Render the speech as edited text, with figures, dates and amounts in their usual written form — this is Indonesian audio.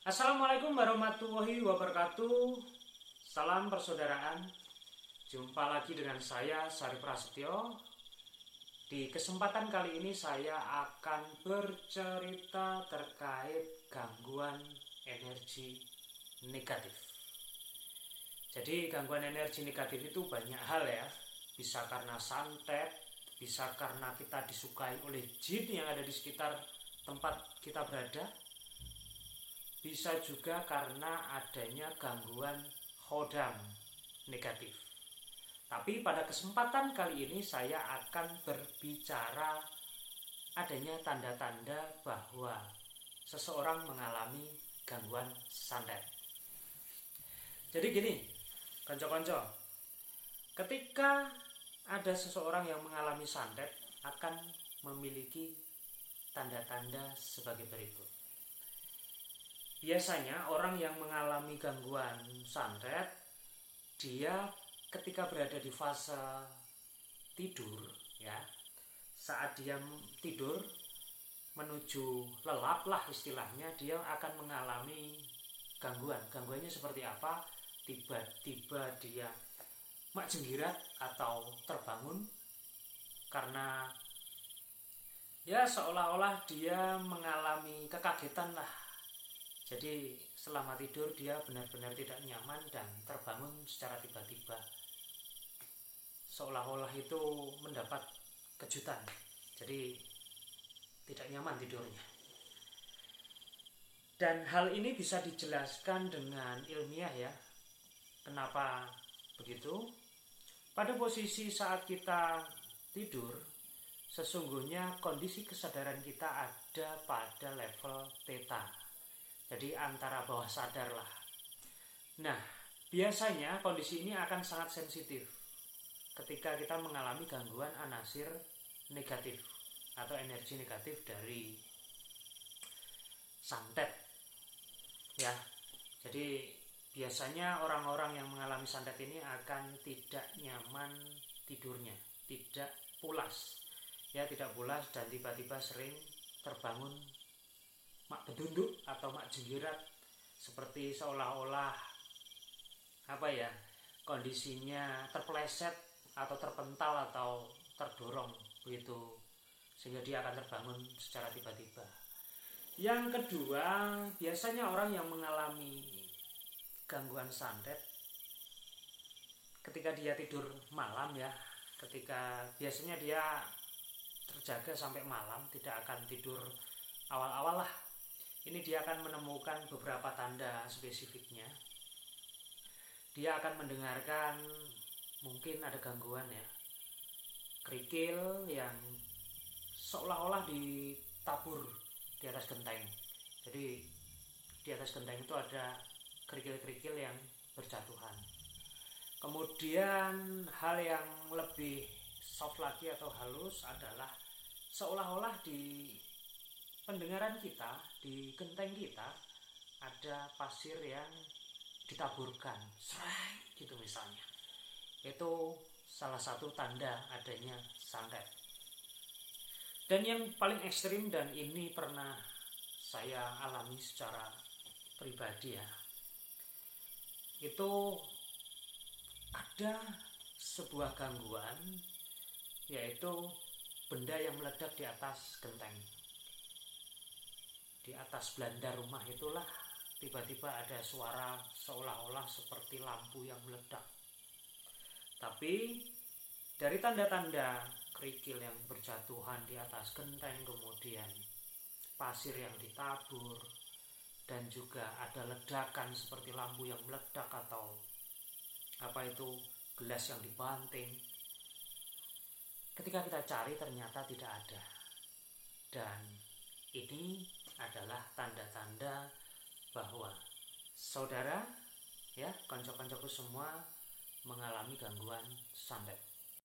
Assalamualaikum warahmatullahi wabarakatuh. Salam persaudaraan. Jumpa lagi dengan saya Sari Prasetyo. Di kesempatan kali ini saya akan bercerita terkait gangguan energi negatif. Jadi gangguan energi negatif itu banyak hal ya. Bisa karena santet, bisa karena kita disukai oleh jin yang ada di sekitar tempat kita berada. Bisa juga karena adanya gangguan khodam negatif. Tapi pada kesempatan kali ini saya akan berbicara adanya tanda-tanda bahwa seseorang mengalami gangguan santet. Jadi gini, konco-konco, ketika ada seseorang yang mengalami santet akan memiliki tanda-tanda sebagai berikut. Biasanya orang yang mengalami gangguan santet, dia ketika berada di fase tidur, ya, saat dia tidur menuju lelap lah istilahnya, dia akan mengalami gangguan. Gangguannya seperti apa? Tiba-tiba dia mak jenggirat atau terbangun karena ya seolah-olah dia mengalami kekagetan lah. Jadi selama tidur dia benar-benar tidak nyaman dan terbangun secara tiba-tiba. Seolah-olah itu mendapat kejutan. Jadi tidak nyaman tidurnya. Dan hal ini bisa dijelaskan dengan ilmiah ya. Kenapa begitu? Pada posisi saat kita tidur, sesungguhnya kondisi kesadaran kita ada pada level theta. Jadi antara bawah sadar lah. Nah, biasanya kondisi ini akan sangat sensitif ketika kita mengalami gangguan anasir negatif atau energi negatif dari santet. Ya, jadi biasanya orang-orang yang mengalami santet ini akan tidak nyaman tidurnya, tidak pulas. Ya, tidak pulas dan tiba-tiba sering terbangun mak bedunduk atau mak jenggirat, seperti seolah-olah kondisinya terpeleset atau terpental atau terdorong begitu, sehingga dia akan terbangun secara tiba-tiba. Yang kedua, biasanya orang yang mengalami gangguan santet ketika dia tidur malam ya, ketika biasanya dia terjaga sampai malam, tidak akan tidur awal-awal lah. Ini dia akan menemukan beberapa tanda spesifiknya. Dia akan mendengarkan mungkin ada gangguan ya, kerikil yang seolah-olah ditabur di atas genteng. Jadi di atas genteng itu ada kerikil-kerikil yang berjatuhan. Kemudian hal yang lebih soft lagi atau halus adalah seolah-olah di pendengaran kita, di genteng kita ada pasir yang ditaburkan, sreng gitu misalnya. Itu salah satu tanda adanya santet. Dan yang paling ekstrim, dan ini pernah saya alami secara pribadi ya, itu ada sebuah gangguan, yaitu benda yang meledak di atas genteng. Di atas belanda rumah itulah tiba-tiba ada suara seolah-olah seperti lampu yang meledak. Tapi dari tanda-tanda kerikil yang berjatuhan di atas genteng, kemudian pasir yang ditabur, dan juga ada ledakan seperti lampu yang meledak atau gelas yang dibanting. Ketika kita cari ternyata tidak ada. Dan ini adalah tanda-tanda bahwa saudara ya, konco-koncoku semua mengalami gangguan santet.